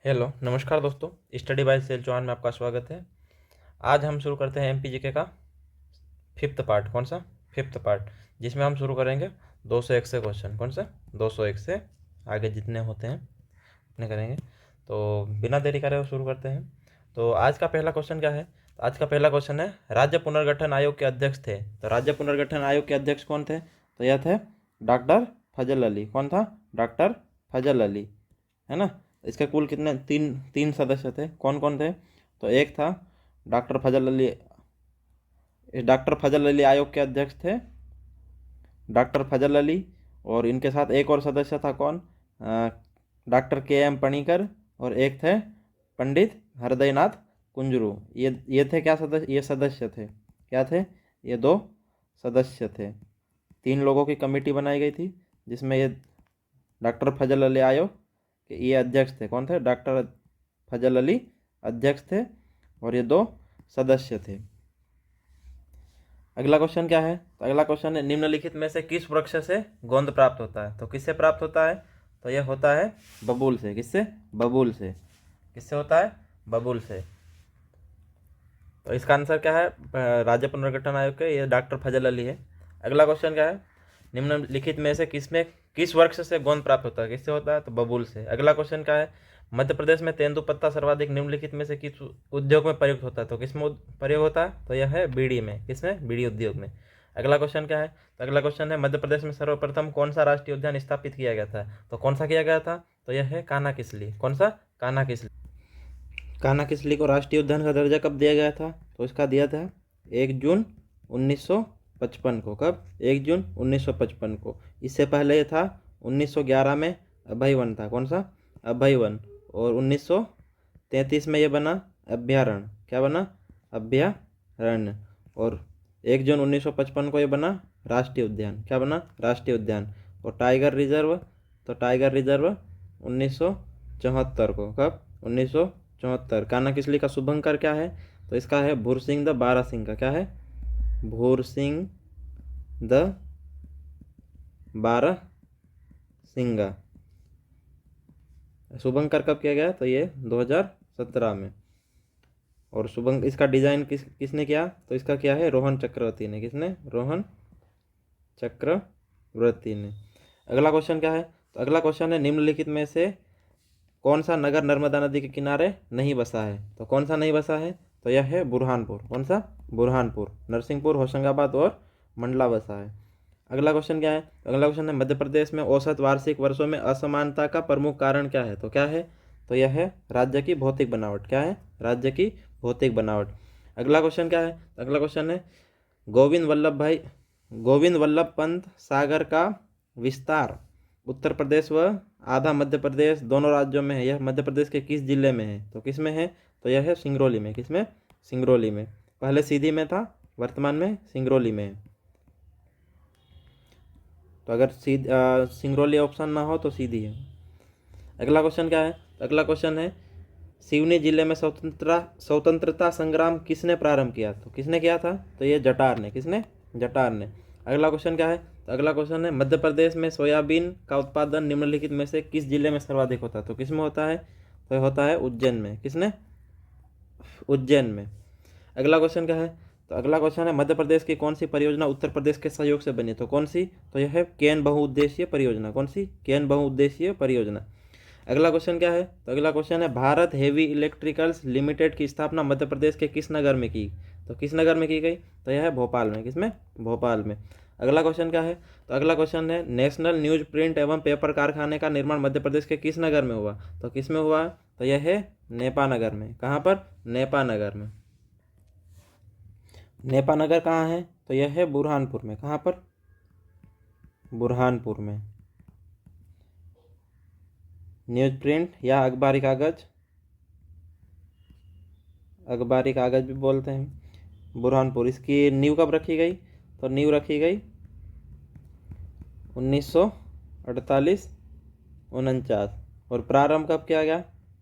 Hello नमस्कार दोस्तों, study bye cell Chauhan में आपका स्वागत है। आज हम शुरू करते हैं एमपीजीके का फिफ्थ पार्ट। कौन सा? फिफ्थ पार्ट, जिसमें हम शुरू करेंगे 201 से क्वेश्चन। कौन सा? 201 से आगे जितने होते हैं उतने करेंगे। तो बिना देरी करे वो शुरू करते हैं। तो आज का पहला क्वेश्चन क्या है? तो आज का पहला क्वेश्चन है, राज्य पुनर्गठन आयोग के अध्यक्ष थे। तो राज्य पुनर्गठन आयोग के अध्यक्ष कौन थे? तो यह थे डॉक्टर फजल अली। कौन था? डॉक्टर फजल अली, है ना। इसके कुल कितने? तीन तीन सदस्य थे। कौन कौन थे? तो एक था डॉक्टर फजल अली। डॉक्टर फजल अली आयोग के अध्यक्ष थे, डॉक्टर फजल अली। और इनके साथ एक और सदस्य था। कौन? डॉक्टर के एम पणिकर। और एक थे पंडित हृदयनाथ कुंजरू। ये थे क्या सदस्य? ये सदस्य थे। क्या थे? ये दो सदस्य थे। तीन लोगों की कमेटी बनाई गई थी, जिसमें ये डॉक्टर फजल अली आयोग के ये अध्यक्ष थे। कौन थे? डॉक्टर फजल अली अध्यक्ष थे और ये दो सदस्य थे। अगला क्वेश्चन क्या है? तो अगला क्वेश्चन है, निम्नलिखित में से किस वृक्ष से गोंद प्राप्त होता है? तो किससे प्राप्त होता है? तो यह होता है बबूल से। किससे? बबूल से। किससे होता है? बबूल से। तो इसका आंसर क्या है? राज्य पुनर्गठन आयोग के ये डॉक्टर फजल अली है। अगला क्वेश्चन क्या है? निम्नलिखित में से किस वृक्ष से गोंद प्राप्त होता है? किससे होता है? तो बबूल से। अगला क्वेश्चन क्या है? मध्य प्रदेश में तेंदुपत्ता सर्वाधिक निम्नलिखित में से किस उद्योग में प्रयुक्त होता है? तो किस में प्रयोग होता है? तो यह है बीड़ी में। किसमें? बीड़ी उद्योग में। अगला क्वेश्चन क्या है? तो अगला क्वेश्चन है, मध्य प्रदेश में सर्वप्रथम कौन सा राष्ट्रीय उद्यान स्थापित किया गया था? तो कौन सा किया गया था? तो यह है कान्हा किसली। कौन सा? कान्हा किसली। कान्हा किसली को राष्ट्रीय उद्यान का दर्जा कब दिया गया था? तो इसका दिया था 1 जून 1955 को। कब? 1 जून 1955 को। इससे पहले ये था 1911 में अभय वन था। कौन सा? अभय वन। और 1933 में ये बना अभयारण्य। क्या बना? अभयारण्य। और 1 जून 1955 को ये बना राष्ट्रीय उद्यान। क्या बना? राष्ट्रीय उद्यान। और टाइगर रिजर्व, तो टाइगर रिजर्व 1974 को। कब? 1974। कान्हा किसली का शुभंकर क्या है? तो इसका है भूरसिंह द बारासिंह का। क्या है? भूरसिंह द बारासिंगा। शुभंकर कब किया गया? तो ये 2017 में। और शुभंकर इसका डिजाइन किसने किया? तो इसका क्या है? रोहन चक्रवर्ती ने। किसने? रोहन चक्रवर्ती ने। अगला क्वेश्चन क्या है? तो अगला क्वेश्चन है, निम्नलिखित में से कौन सा नगर नर्मदा नदी के किनारे नहीं बसा है? तो कौन सा नहीं बसा है? तो यह है बुरहानपुर। कौन सा? बुरहानपुर। नरसिंहपुर, होशंगाबाद और मंडला बसा है। अगला क्वेश्चन क्या है? अगला क्वेश्चन है, मध्य प्रदेश में औसत वार्षिक वर्षों में असमानता का प्रमुख कारण क्या है? तो क्या है? तो यह है राज्य की भौतिक बनावट। क्या है? राज्य की भौतिक बनावट। अगला क्वेश्चन क्या है? अगला क्वेश्चन है, गोविंद वल्लभ पंत सागर का विस्तार उत्तर प्रदेश व आधा मध्य प्रदेश दोनों राज्यों में है। यह मध्य प्रदेश के किस जिले में है? तो किस में है? तो यह है सिंगरौली में। किस में? सिंगरौली में। पहले सीधी में था, वर्तमान में सिंगरौली में है। तो अगर सिंगरौली ऑप्शन ना हो तो सीधी है। अगला क्वेश्चन क्या है? अगला क्वेश्चन है, सिवनी जिले में स्वतंत्रता संग्राम किसने प्रारंभ किया? तो किसने किया था? तो ये जटार ने। किसने? जटार ने। अगला क्वेश्चन क्या है? तो अगला क्वेश्चन है, मध्य प्रदेश में सोयाबीन का उत्पादन निम्नलिखित में से किस जिले में सर्वाधिक होता है? तो किस में होता है? तो होता है उज्जैन में। किसने? उज्जैन में। अगला क्वेश्चन क्या है? तो अगला क्वेश्चन है, मध्य प्रदेश की कौन सी परियोजना उत्तर प्रदेश के सहयोग से बनी? तो कौन सी? तो यह है केन बहुउद्देशीय परियोजना। कौन सी? केन बहुउद्देशीय परियोजना। अगला क्वेश्चन क्या है? तो अगला क्वेश्चन है, भारत हेवी इलेक्ट्रिकल्स लिमिटेड की स्थापना मध्य प्रदेश के किस नगर में की? तो किस नगर में की गई? तो यह है भोपाल में। किसमें? भोपाल में। अगला क्वेश्चन क्या है? तो अगला क्वेश्चन है, नेशनल न्यूज प्रिंट एवं पेपर कारखाने का निर्माण मध्य प्रदेश के किस नगर में हुआ? तो किस में हुआ? तो यह है नेपानगर में। कहाँ पर? नेपानगर में। नेपानगर कहाँ है? तो यह है बुरहानपुर में। कहाँ पर? बुरहानपुर में। न्यूज प्रिंट या अखबारी कागज भी बोलते हैं, बुरहानपुर। इसकी नींव कब रखी गई? तो नींव रखी गई 1948 49। और प्रारंभ कब किया गया?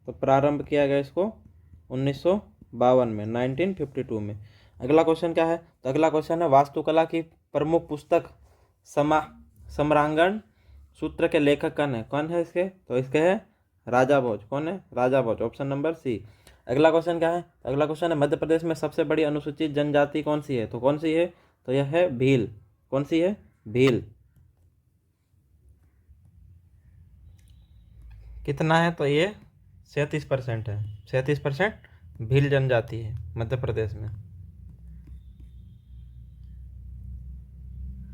तो प्रारंभ किया गया इसको 1952 में, 1952 में। अगला क्वेश्चन क्या है? तो अगला क्वेश्चन है, वास्तुकला की प्रमुख पुस्तक सम्रांगण सूत्र के लेखक कौन है? इसके? तो इसके है राजा भोज। कौन है? राजा भोज, ऑप्शन नंबर सी। अगला क्वेश्चन क्या है? अगला क्वेश्चन है मध्य प्रदेश में सबसे बड़ी अनुसूचित जनजाति कौन सी है? तो कौन सी है? तो यह है भील। कौन सी है? भील। कितना है? तो ये 37% है। 37% भील जनजाति है मध्य प्रदेश में।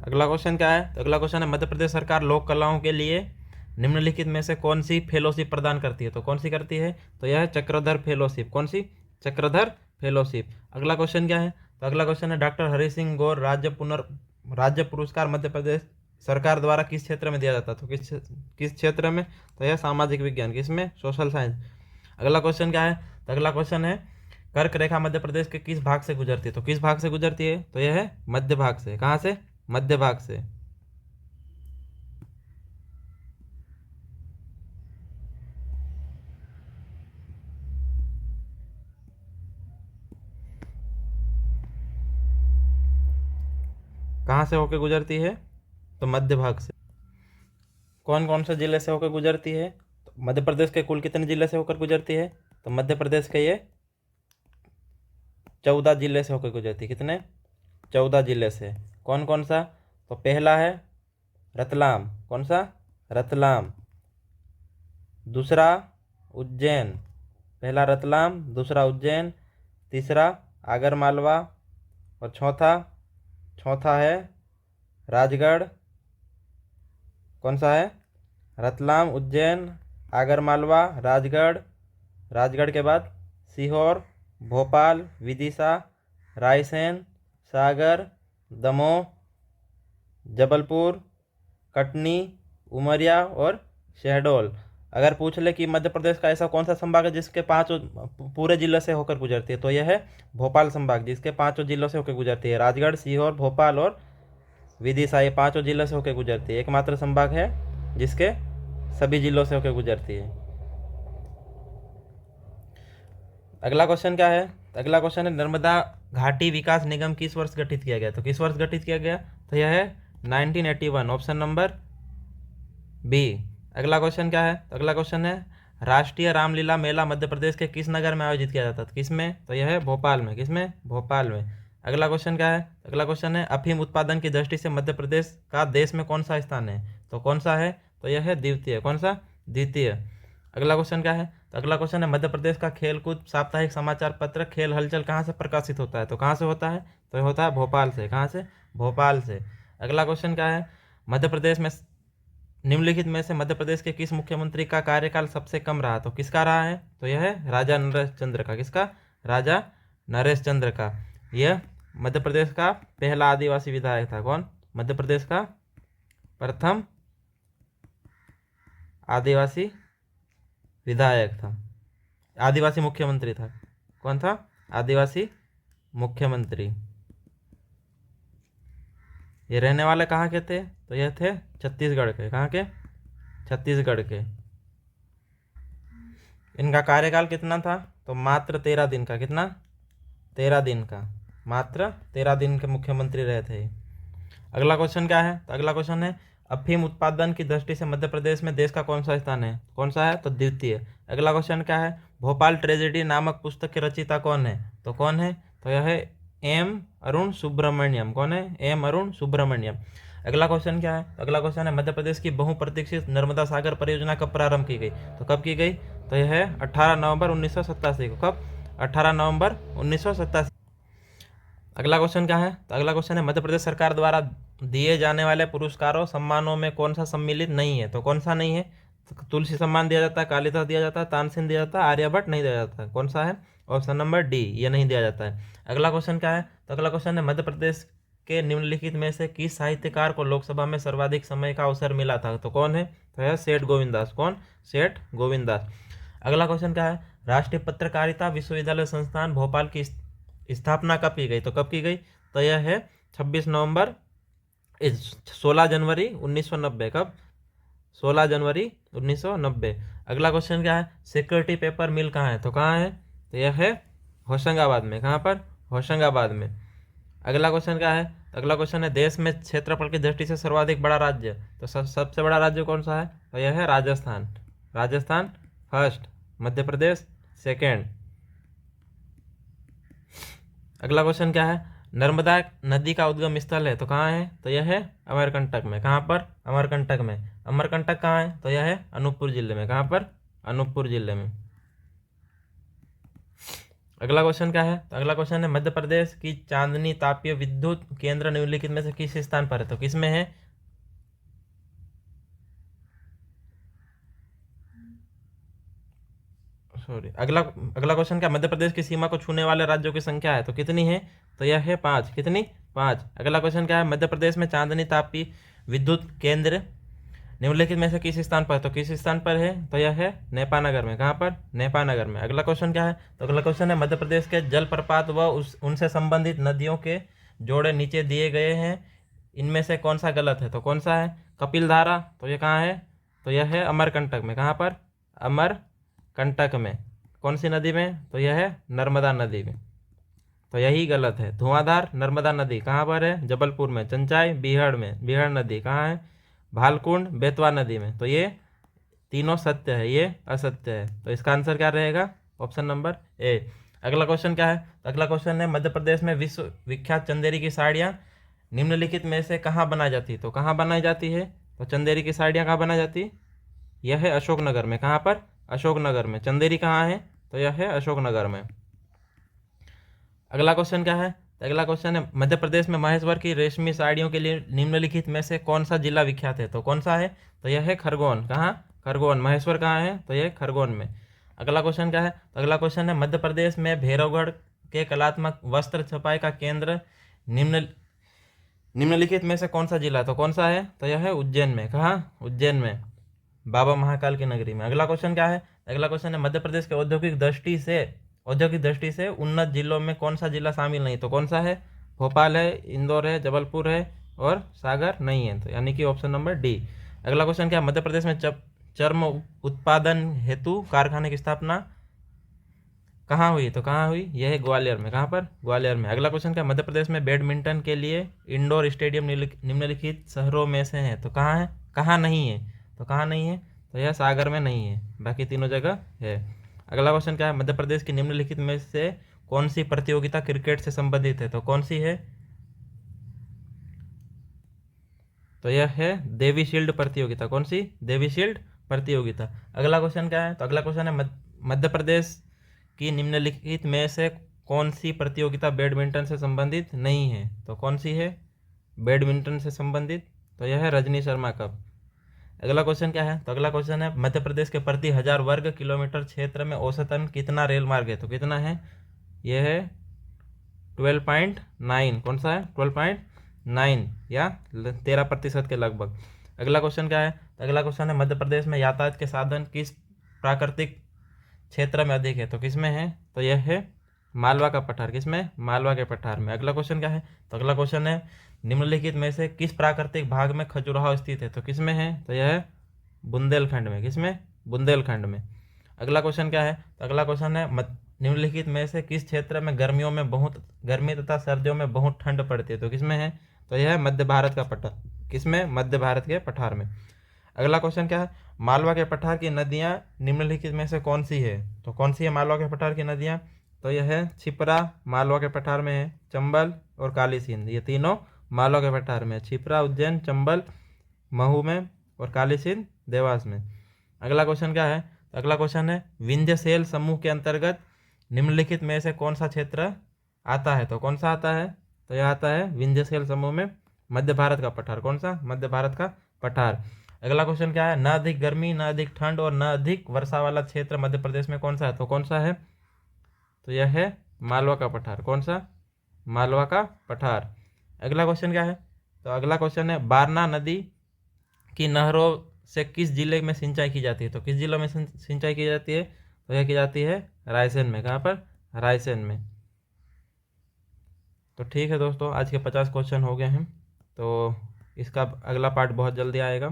अगला क्वेश्चन क्या है? तो अगला क्वेश्चन है मध्य प्रदेश सरकार लोक कलाओं के लिए निम्नलिखित में से कौन सी फेलोशिप प्रदान करती है? तो कौन सी करती है? तो यह है चक्रधर फेलोशिप। कौन सी? चक्रधर फेलोशिप। अगला क्वेश्चन क्या है? तो अगला क्वेश्चन है डॉक्टर हरि सिंह गौर राज्य पुरस्कार मध्य प्रदेश सरकार द्वारा किस क्षेत्र में दिया जाता है? तो किस क्षेत्र में? तो यह सामाजिक विज्ञान। किसमें? Social science. अगला क्वेश्चन क्या है? तो अगला क्वेश्चन है कर्क रेखा मध्य प्रदेश के किस भाग से गुजरती है? तो किस भाग से गुजरती है? तो यह है मध्य भाग से। कहाँ से? मध्य भाग से। कहाँ से होकर गुजरती है? तो मध्य भाग से। कौन कौन से जिले से होकर गुजरती है? तो मध्य प्रदेश के कुल कितने जिले से होकर गुजरती है? तो मध्य प्रदेश के ये 14 जिले से होकर गुजरती है। कितने? 14 जिले से। कौन कौन सा? तो पहला है रतलाम। कौन सा? रतलाम। दूसरा उज्जैन। पहला रतलाम, दूसरा उज्जैन, तीसरा आगरमालवा और चौथा है राजगढ़। कौन सा है? रतलाम, उज्जैन, आगरमालवा, राजगढ़ के बाद सीहोर, भोपाल, विदिशा, रायसेन, सागर, दमोह, जबलपुर, कटनी, उमरिया और शहडोल। अगर पूछ ले कि मध्य प्रदेश का ऐसा कौन सा संभाग है जिसके 5 पूरे जिलों से होकर गुजरती है? तो यह है भोपाल संभाग, जिसके 5 जिलों से होकर गुजरती है। राजगढ़, सीहोर, भोपाल और विदिशा, ये 5 जिलों से होकर गुजरती है। एकमात्र संभाग है जिसके सभी जिलों से होकर गुजरती है। अगला क्वेश्चन क्या है? अगला क्वेश्चन है नर्मदा घाटी विकास निगम किस वर्ष गठित किया गया? तो किस वर्ष गठित किया गया? तो यह है 1981, ऑप्शन नंबर बी। अगला क्वेश्चन क्या है? तो अगला क्वेश्चन है राष्ट्रीय रामलीला मेला मध्य प्रदेश के किस नगर में आयोजित किया जाता है? किसमें? तो यह है भोपाल में। किसमें? भोपाल में। अगला क्वेश्चन क्या है? अगला क्वेश्चन है अफीम उत्पादन की दृष्टि से मध्य प्रदेश का देश में कौन सा स्थान है? तो कौन सा है? तो यह है द्वितीय। कौन सा? द्वितीय। अगला क्वेश्चन क्या है? तो अगला क्वेश्चन है मध्य प्रदेश का खेलकूद साप्ताहिक समाचार पत्र खेल हलचल कहाँ से प्रकाशित होता है? तो कहाँ से होता है? तो होता है भोपाल से। कहाँ से? भोपाल से। अगला क्वेश्चन क्या है? मध्य प्रदेश में निम्नलिखित में से मध्य प्रदेश के किस मुख्यमंत्री का कार्यकाल सबसे कम रहा? तो किसका रहा है? तो यह है राजा नरेश चंद्र का। किसका? राजा नरेश चंद्र का। यह मध्य प्रदेश का पहला आदिवासी विधायक था। कौन? मध्य प्रदेश का प्रथम आदिवासी विधायक था, आदिवासी मुख्यमंत्री था। कौन था? आदिवासी मुख्यमंत्री। ये रहने वाले कहाँ के थे? तो ये थे छत्तीसगढ़ के। कहाँ के? छत्तीसगढ़ के। इनका कार्यकाल कितना था? तो मात्र 13 दिन का। कितना? 13 दिन का। मात्र 13 दिन के मुख्यमंत्री रहे थे। अगला क्वेश्चन क्या है? तो अगला क्वेश्चन है अफीम उत्पादन की दृष्टि से मध्य प्रदेश में देश का कौन सा स्थान है? कौन सा है? तो द्वितीय। अगला क्वेश्चन क्या है? भोपाल ट्रेजेडी नामक पुस्तक के रचयिता कौन है? तो कौन है? तो यह है एम अरुण सुब्रमण्यम। कौन है? एम अरुण सुब्रमण्यम। अगला क्वेश्चन क्या है? अगला क्वेश्चन है मध्य प्रदेश की बहुप्रतीक्षित नर्मदा सागर परियोजना कब प्रारंभ की गई? तो कब की गई? तो यह है 18 नवंबर 1987 को। कब? 18 नवंबर 1987। अगला क्वेश्चन क्या है? तो अगला क्वेश्चन है मध्य प्रदेश सरकार द्वारा दिए जाने वाले पुरस्कारों सम्मानों में कौन सा सम्मिलित नहीं है? तो कौन सा नहीं है? तो तुलसी सम्मान दिया जाता है, कालिदास दिया जाता है, तानसेन दिया जाता है, आर्यभट्ट नहीं दिया जाता है। कौन सा है? ऑप्शन नंबर डी, ये नहीं दिया जाता है। अगला क्वेश्चन क्या है? तो अगला क्वेश्चन है मध्य प्रदेश के निम्नलिखित में से किस साहित्यकार को लोकसभा में सर्वाधिक समय का अवसर मिला था? तो कौन है? तो है सेठ गोविंददास। कौन? सेठ गोविंददास। अगला क्वेश्चन क्या है? राष्ट्रीय पत्रकारिता विश्वविद्यालय संस्थान भोपाल की स्थापना कब की गई? तो कब की गई? तो यह है 16 जनवरी 1990। कब? 16 जनवरी 1990। अगला क्वेश्चन क्या है? सिक्योरिटी पेपर मिल कहाँ है? तो कहाँ है? तो यह है होशंगाबाद में। कहाँ पर? होशंगाबाद में। अगला क्वेश्चन क्या है? तो अगला क्वेश्चन है देश में क्षेत्रफल की दृष्टि से सर्वाधिक बड़ा राज्य। तो सबसे बड़ा राज्य कौन सा है? तो यह है राजस्थान। Rajasthan first, Madhya Pradesh second. अगला क्वेश्चन क्या है, नर्मदा नदी का उद्गम स्थल है तो कहाँ है, तो यह है अमरकंटक में। कहाँ पर, अमरकंटक में। अमरकंटक कहाँ है, तो यह है अनूपपुर जिले में। कहाँ पर, अनूपपुर जिले में। अगला क्वेश्चन क्या है, तो अगला क्वेश्चन है मध्य प्रदेश की चांदनी तापीय विद्युत केंद्र निम्नलिखित में से किस स्थान पर है, तो किस में है। सॉरी, अगला अगला क्वेश्चन क्या, मध्य प्रदेश की सीमा को छूने वाले राज्यों की संख्या है तो कितनी है, तो यह है 5। कितनी, 5। अगला क्वेश्चन क्या है, मध्य प्रदेश में चांदनी तापी विद्युत केंद्र निम्नलिखित में से किस स्थान पर, तो किस स्थान पर है, तो यह है नेपानगर में। कहाँ पर, नेपानगर में। अगला क्वेश्चन क्या है, तो अगला क्वेश्चन है मध्य प्रदेश के जलप्रपात व उनसे संबंधित नदियों के जोड़े नीचे दिए गए हैं, इनमें से कौन सा गलत है, तो कौन सा है, कपिल धारा, तो ये कहाँ है, तो यह है अमरकंटक में। कहाँ पर, अमरकंटक में। कौन सी नदी में, तो यह है नर्मदा नदी में, तो यही गलत है। धुआंधार नर्मदा नदी कहाँ पर है, जबलपुर में। चंचाई बीहड़ में, बीहड़ नदी कहाँ है, भालकुंड बेतवा नदी में। तो ये तीनों सत्य है, ये असत्य है। तो इसका आंसर क्या रहेगा, ऑप्शन नंबर ए। अगला क्वेश्चन क्या है, तो अगला क्वेश्चन है मध्य प्रदेश में विश्व विख्यात चंदेरी की साड़ियाँ निम्नलिखित में से कहाँ बनाई जाती है, तो कहाँ बनाई जाती है, तो चंदेरी की साड़ियाँ कहाँ बनाई जाती है, यह है अशोकनगर में। कहाँ पर, अशोकनगर में। चंदेरी कहाँ है, तो यह है अशोकनगर में। अगला क्वेश्चन क्या है, तो अगला क्वेश्चन है मध्य प्रदेश में महेश्वर की रेशमी साड़ियों के लिए निम्नलिखित में से कौन सा जिला विख्यात है, तो कौन सा है, तो यह है खरगोन। कहाँ, खरगोन। महेश्वर कहाँ है, तो यह खरगोन में। अगला क्वेश्चन क्या है, तो अगला क्वेश्चन है मध्य प्रदेश में भैरवगढ़ के कलात्मक वस्त्र छपाई का केंद्र निम्नलिखित में से कौन सा जिला, तो कौन सा है, तो यह है उज्जैन में। कहाँ, उज्जैन में, बाबा महाकाल की नगरी में। अगला क्वेश्चन क्या है, अगला क्वेश्चन है मध्य प्रदेश के औद्योगिक दृष्टि से उन्नत जिलों में कौन सा जिला शामिल नहीं, तो कौन सा है, भोपाल है, इंदौर है, जबलपुर है और सागर नहीं है, तो यानी कि ऑप्शन नंबर डी। अगला क्वेश्चन क्या है, मध्य प्रदेश में चर्म उत्पादन हेतु कारखाने की स्थापना कहाँ हुई, तो कहाँ हुई, यह है ग्वालियर में। कहाँ पर, ग्वालियर में। अगला क्वेश्चन क्या, मध्य प्रदेश में बैडमिंटन के लिए इंडोर स्टेडियम निम्नलिखित शहरों में से है, तो कहाँ है, कहाँ नहीं है, तो कहाँ नहीं है, तो यह सागर में नहीं है, बाकी तीनों जगह है। अगला क्वेश्चन क्या है, मध्य प्रदेश की निम्नलिखित में से कौन सी प्रतियोगिता क्रिकेट से संबंधित है, तो कौन सी है, तो यह है देवी शील्ड प्रतियोगिता। कौन सी, देवी शील्ड प्रतियोगिता। अगला क्वेश्चन क्या है, तो अगला क्वेश्चन है मध्य प्रदेश की निम्नलिखित में से कौन सी प्रतियोगिता बैडमिंटन से संबंधित नहीं है, तो कौन सी है, बैडमिंटन से संबंधित, तो यह है रजनी शर्मा कप। अगला क्वेश्चन क्या है, तो अगला क्वेश्चन है मध्य प्रदेश के प्रति 1000 वर्ग किलोमीटर क्षेत्र में औसतन कितना रेल मार्ग है, तो कितना है, यह है 12.9। कौन सा है, 12.9 या 13% के लगभग। अगला क्वेश्चन क्या है, तो अगला क्वेश्चन है मध्य प्रदेश में यातायात के साधन किस प्राकृतिक क्षेत्र में अधिक है, तो किस में है, तो यह है मालवा का पठार। किस में, मालवा के पठार में। अगला क्वेश्चन क्या है, तो अगला क्वेश्चन है निम्नलिखित में से किस प्राकृतिक भाग में खजुराहो स्थित है, तो किस में है, तो यह है बुंदेलखंड में। किस में, बुंदेलखंड में। अगला क्वेश्चन क्या है, तो अगला क्वेश्चन है निम्नलिखित में से किस क्षेत्र में गर्मियों में बहुत गर्मी तथा सर्दियों में बहुत ठंड पड़ती है, तो किस में है, तो यह है मध्य भारत का पठार। किस में, मध्य भारत के पठार में। अगला क्वेश्चन क्या है, मालवा के पठार की नदियाँ निम्नलिखित में से कौन सी है, तो कौन सी है मालवा के पठार की नदियाँ, तो यह है छिपरा मालवा के पठार में है, चंबल और काली सिंध, ये तीनों मालवा के पठार में। छिपरा उज्जैन, चंबल महू में और काली सिंध देवास में। अगला क्वेश्चन क्या है, तो अगला क्वेश्चन है विंध्य सेल समूह के अंतर्गत निम्नलिखित में से कौन सा क्षेत्र आता है, तो कौन सा आता है, तो यह आता है विंध्य सेल समूह में मध्य भारत का पठार। कौन सा, मध्य भारत का पठार। अगला क्वेश्चन क्या है, न अधिक गर्मी, न अधिक ठंड और न अधिक वर्षा वाला क्षेत्र मध्य प्रदेश में कौन सा है, तो कौन सा है, तो यह है मालवा का पठार। कौन सा, मालवा का पठार। अगला क्वेश्चन क्या है, तो अगला क्वेश्चन है बारना नदी की नहरों से किस जिले में सिंचाई की जाती है, तो किस जिलों में सिंचाई की जाती है, तो यह की जाती है रायसेन में। कहाँ पर, रायसेन में। तो ठीक है दोस्तों, आज के 50 क्वेश्चन हो गए हैं, तो इसका अगला पार्ट बहुत जल्दी आएगा।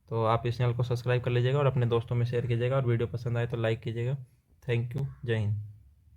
तो आप इस चैनल को सब्सक्राइब कर लीजिएगा और अपने दोस्तों में शेयर कीजिएगा, और वीडियो पसंद आए तो लाइक कीजिएगा। थैंक यू, जय हिंद।